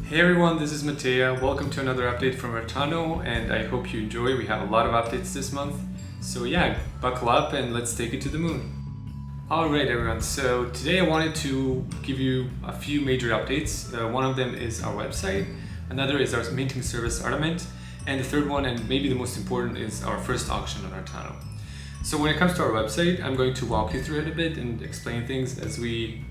Hey everyone, this is Mattea. Welcome to another update from Artano, and I hope you enjoy. We have a lot of updates this month. So yeah, buckle up and let's take it to the moon. Alright everyone, so today I wanted to give you a few major updates. One of them is our website, another is our minting service Artamint, and the third one, and maybe the most important, is our first auction on Artano. So when it comes to our website, I'm going to walk you through it a bit and explain things as we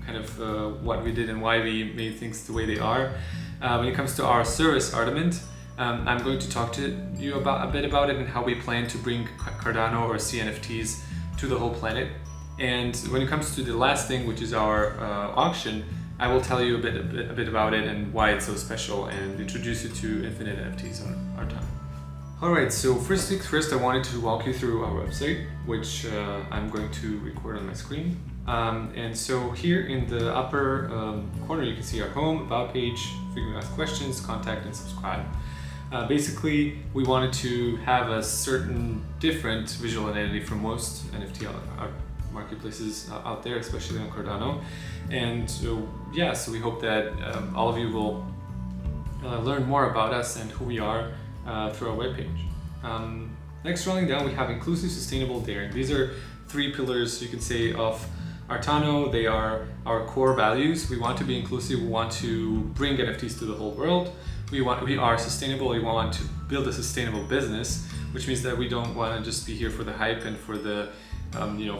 what we did and why we made things the way they are. When it comes to our service Artamint, I'm going to talk to you a bit about it and how we plan to bring Cardano or CNFTs to the whole planet. And when it comes to the last thing, which is our auction, I will tell you a bit about it and why it's so special and introduce you to infinite NFTs on Artano. Alright, so first things first, I wanted to walk you through our website, which I'm going to record on my screen. And so here in the upper corner, you can see our home, about page, frequently asked questions, contact, and subscribe. Basically, we wanted to have a certain different visual identity from most NFT marketplaces out there, especially on Cardano. And so we hope that all of you will learn more about us and who we are through our webpage. Next, rolling down, we have inclusive, sustainable, daring. These are three pillars, you can say, of Artano. They are our core values. We want to be inclusive. We want to bring NFTs to the whole world. We are sustainable. We want to build a sustainable business, which means that we don't want to just be here for the hype and for the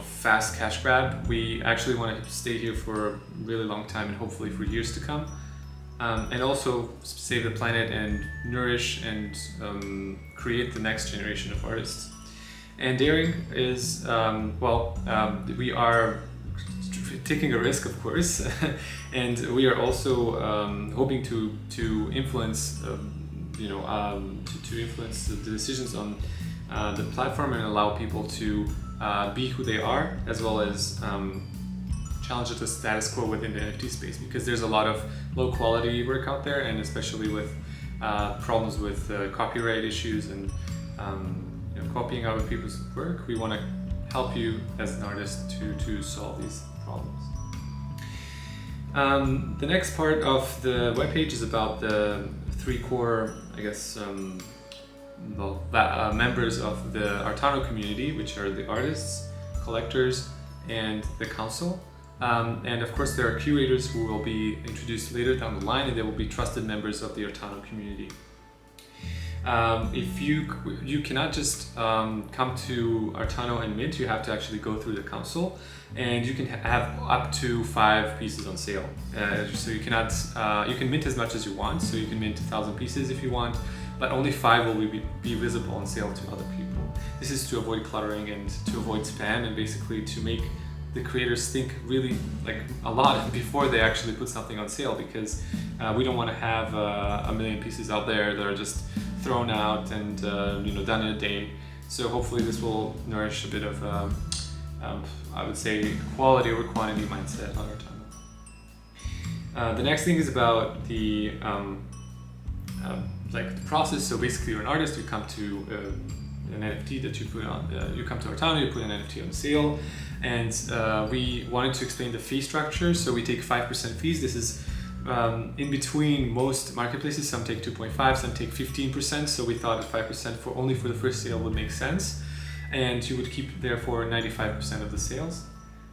fast cash grab. We actually want to stay here for a really long time and hopefully for years to come. And also save the planet and nourish and create the next generation of artists. And daring is, we are taking a risk, of course, and we are also hoping to influence, to influence the decisions on the platform and allow people to be who they are, as well as challenge the status quo within the NFT space, because there's a lot of low quality work out there, and especially with problems with copyright issues and copying other people's work. We want to help you as an artist to solve these problems. The next part of the webpage is about the three core, members of the Artano community, which are the artists, collectors, and the council. And of course, there are curators who will be introduced later down the line, and they will be trusted members of the Artano community. If you cannot just come to Artano and mint, you have to actually go through the council, and you can have up to 5 pieces on sale. So you cannot, you can mint as much as you want. So you can mint 1,000 pieces if you want, but only 5 will be visible on sale to other people. This is to avoid cluttering and to avoid spam, and basically to make the creators think really a lot before they actually put something on sale, because we don't want to have a million pieces out there that are just thrown out and done in a day. So hopefully this will nourish a bit of I would say quality over quantity mindset on Artano. The next thing is about the the process. So basically, you're an artist, you come to an NFT that you put on, you come to Artano, you put an NFT on sale, and we wanted to explain the fee structure. So we take 5% fees. This is in between most marketplaces. Some take 2.5, some take 15%. So we thought that 5% only for the first sale would make sense, and you would keep therefore 95% of the sales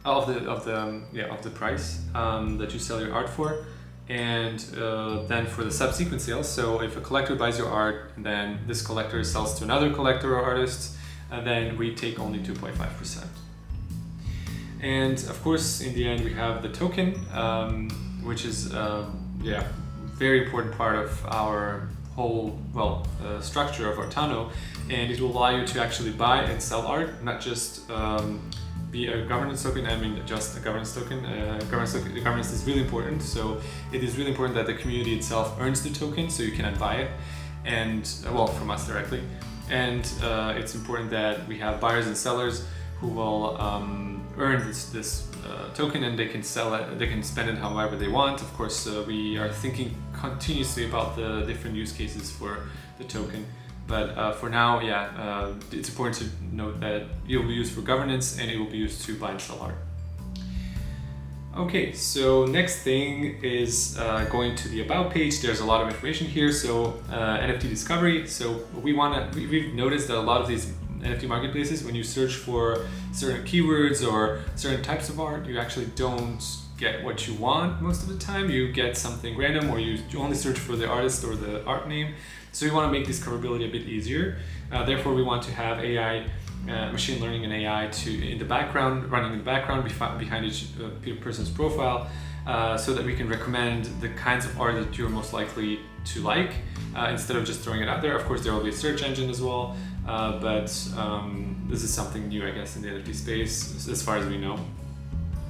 of the price that you sell your art for. And then for the subsequent sales, so if a collector buys your art and then this collector sells to another collector or artist, then we take only 2.5%. And of course, in the end, we have the token, which is very important part of our whole structure of Artano, and it will allow you to actually buy and sell art, not just be a governance token. I mean, just a governance token. Governance is really important. So it is really important that the community itself earns the token, so you cannot buy it, and from us directly. And it's important that we have buyers and sellers who will earn this token, and they can sell it. They can spend it however they want. Of course, we are thinking continuously about the different use cases for the token. But for now, it's important to note that it will be used for governance and it will be used to buy and sell art. Okay, so next thing is going to the About page. There's a lot of information here. So Nft Discovery. So we've noticed that a lot of these NFT marketplaces, when you search for certain keywords or certain types of art, you actually don't get what you want most of the time. You get something random, or you only search for the artist or the art name. So we want to make discoverability a bit easier. Therefore, we want to have AI, machine learning and AI running in the background behind each person's profile, so that we can recommend the kinds of art that you're most likely to like, instead of just throwing it out there. Of course, there will be a search engine as well, but this is something new, I guess, in the NFT space, as far as we know.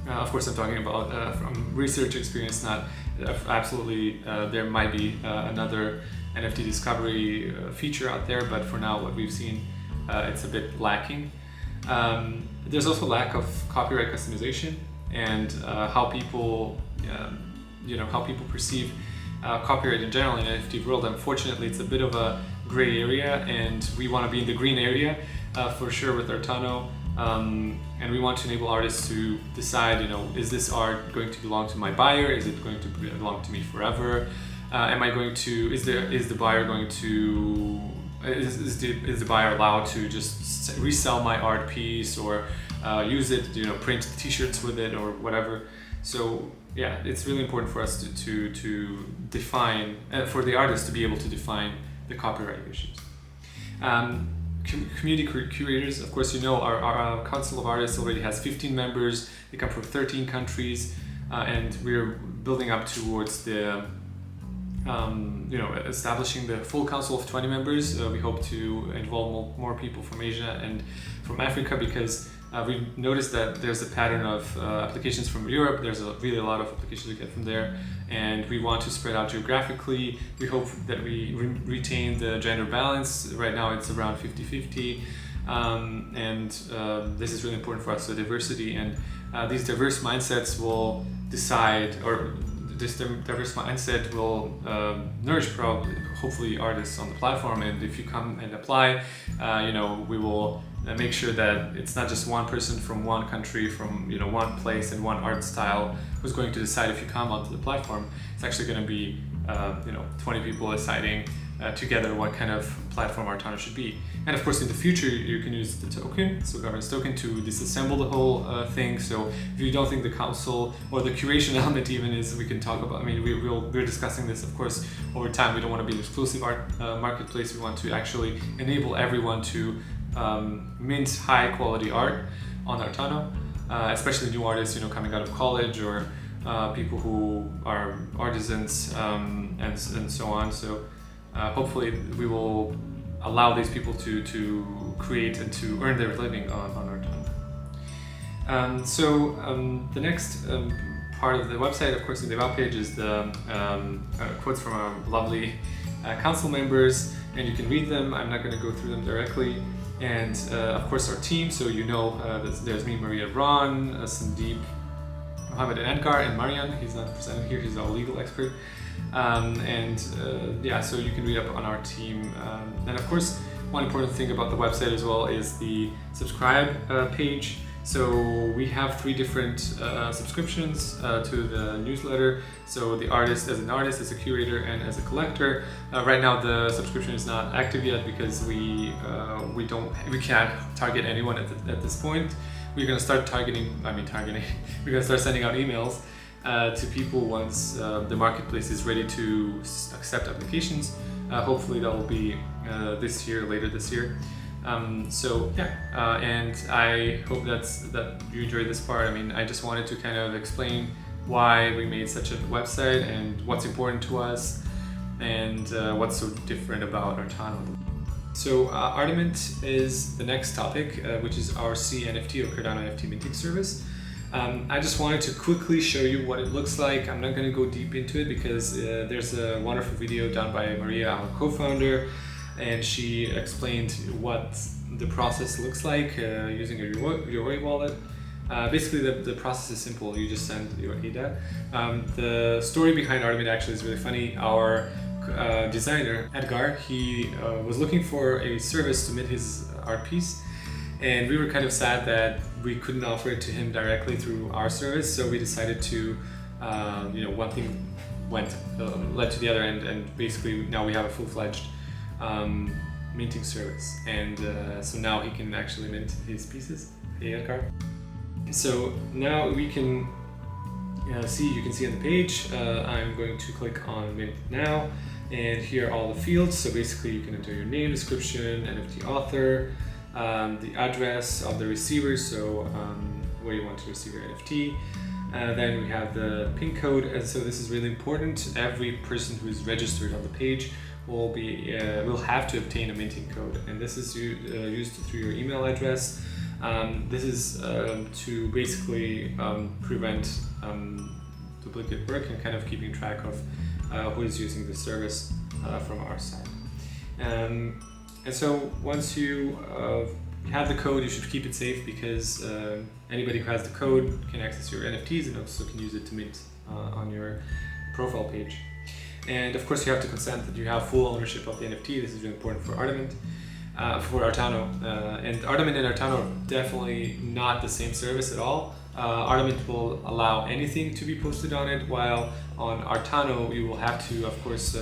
Of course, I'm talking about from research experience, not absolutely. There might be another NFT discovery feature out there, but for now, what we've seen, it's a bit lacking. There's also lack of copyright customization and how people, how people perceive copyright in general in the NFT world. Unfortunately, it's a bit of a gray area, and we want to be in the green area for sure with Artano. And we want to enable artists to decide, is this art going to belong to my buyer? Is it going to belong to me forever? Is the buyer going to, is the buyer allowed to just resell my art piece, or use it, print t-shirts with it or whatever? So yeah, it's really important for us to define, for the artist to be able to define the copyright issues. Community curators, of course, our Council of Artists already has 15 members. They come from 13 countries, and we're building up towards the establishing the full council of 20 members. We hope to involve more people from Asia and from Africa, because we've noticed that there's a pattern of applications from Europe. There's really a lot of applications we get from there, and we want to spread out geographically. We hope that we retain the gender balance. Right now it's around 50-50, and this is really important for us, so diversity, and these diverse mindsets will decide, or this diverse mindset will nourish hopefully artists on the platform. And if you come and apply, we will make sure that it's not just one person from one country, from one place and one art style who's going to decide if you come onto the platform. It's actually going to be 20 people deciding together what kind of platform Artano should be. And of course, in the future, you can use the token, so governance token, to disassemble the whole thing. So if you don't think the council or the curation element even is, we can talk about, we're discussing this, of course, over time. We don't want to be an exclusive art marketplace. We want to actually enable everyone to mint high quality art on Artano, especially new artists, coming out of college, or people who are artisans, and so on. So hopefully we will allow these people to create and to earn their living on Artano. The next part of the website, of course, in the About page, is the quotes from our lovely council members, and you can read them. I'm not going to go through them directly. And of course, our team. So there's me, Maria, Ron, Sandeep, Mohammed, and Edgar, and Marian. He's not presented here. He's our legal expert. So you can read up on our team. And of course, one important thing about the website as well is the subscribe page. So we have 3 different subscriptions to the newsletter. So the artist as an artist, as a curator, and as a collector. Right now the subscription is not active yet because we can't target anyone at this point. We're going to start we're going to start sending out emails to people once the marketplace is ready to accept applications. Hopefully that will be later this year. And I hope that you enjoyed this part. I just wanted to kind of explain why we made such a website and what's important to us, and what's so different about Artano. So Artamint is the next topic, which is our CNFT or Cardano NFT minting service. I just wanted to quickly show you what it looks like. I'm not going to go deep into it because there's a wonderful video done by Maria, our co-founder, and she explained what the process looks like using a Yoroi wallet. Basically, the process is simple. You just send your ADA. The story behind Artamint actually is really funny. Our designer, Edgar, he was looking for a service to mint his art piece, and we were kind of sad that we couldn't offer it to him directly through our service, so we decided to, one thing led to the other, and basically now we have a full-fledged minting service, and so now he can actually mint his pieces. Hey, Edgar. So now we can you can see on the page, I'm going to click on mint now, and here are all the fields. So basically you can enter your name, description, NFT author, the address of the receiver, so where you want to receive your NFT. Then we have the PIN code, and so this is really important. Every person who is registered on the page will have to obtain a minting code, and this is used through your email address. This is to basically prevent duplicate work and kind of keeping track of who is using the service from our side. And so once you have the code, you should keep it safe, because anybody who has the code can access your NFTs and also can use it to mint on your profile page. And of course you have to consent that you have full ownership of the NFT. This is really important for Artamint. For Artano, and Artamint and Artano are definitely not the same service at all. Artamint will allow anything to be posted on it, while on Artano you will have to, of course,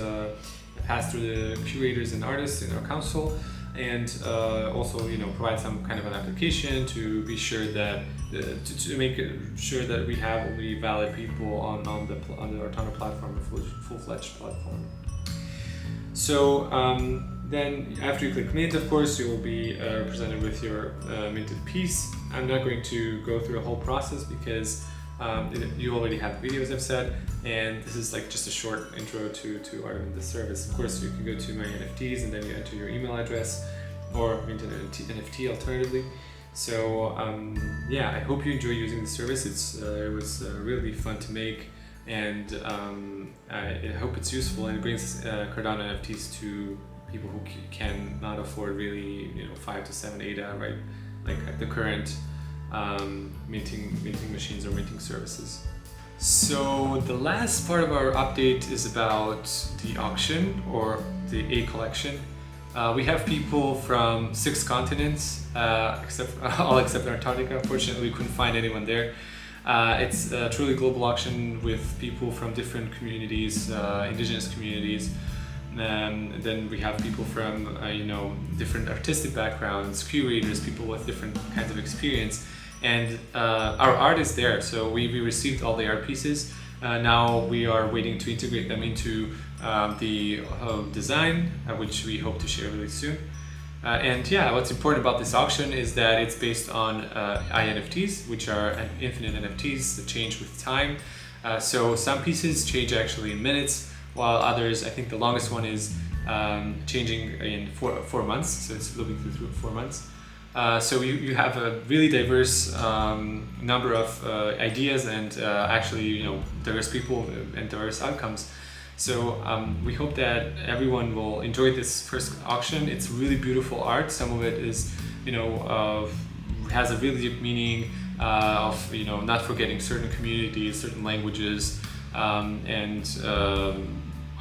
pass through the curators and artists in our council, and also provide some kind of an application to be sure that to make sure that we have only valid people on the Artano platform, a full-fledged platform. So then after you click mint, of course, you will be presented with your minted piece. I'm not going to go through a whole process because you already have videos, I've said, and this is like just a short intro to Artamint, the service. Of course, you can go to my NFTs and then you enter your email address, or mint an NFT alternatively. So I hope you enjoy using the service. It was really fun to make, and I hope it's useful, and it brings Cardano NFTs to people who cannot afford really 5 to 7 ADA, right? Like at the current minting machines or minting services. So the last part of our update is about the auction, or the A collection. We have people from 6 continents, except Antarctica. Unfortunately, we couldn't find anyone there. It's a truly global auction with people from different communities, indigenous communities. Then we have people from different artistic backgrounds, curators, people with different kinds of experience, and our art is there. So we received all the art pieces. Now we are waiting to integrate them into the design, which we hope to share really soon. What's important about this auction is that it's based on INFTs, which are infinite NFTs that change with time. So some pieces change actually in minutes, while others, I think the longest one is changing in 4 months, so it's looking through 4 months. So you have a really diverse number of ideas and diverse people and diverse outcomes. So we hope that everyone will enjoy this first auction. It's really beautiful art. Some of it is, has a really deep meaning of, not forgetting certain communities, certain languages,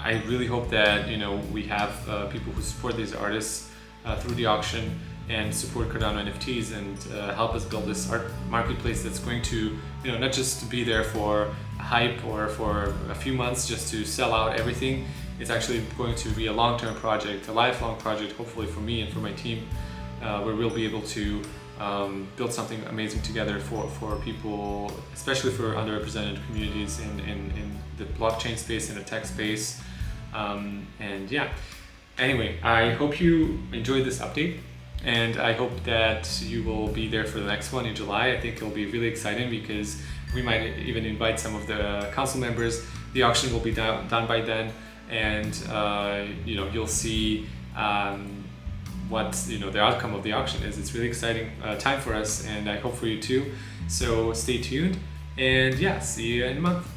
I really hope that we have people who support these artists through the auction and support Cardano NFTs and help us build this art marketplace that's going to not just to be there for hype or for a few months just to sell out everything. It's actually going to be a long-term project, a lifelong project, hopefully for me and for my team, where we'll be able to build something amazing together for people, especially for underrepresented communities in the blockchain space, in the tech space. Anyway, I hope you enjoyed this update, and I hope that you will be there for the next one in July. I think it'll be really exciting because we might even invite some of the council members. The auction will be done by then, and you'll see what the outcome of the auction is. It's really exciting time for us, and I hope for you too. So stay tuned, and see you in a month.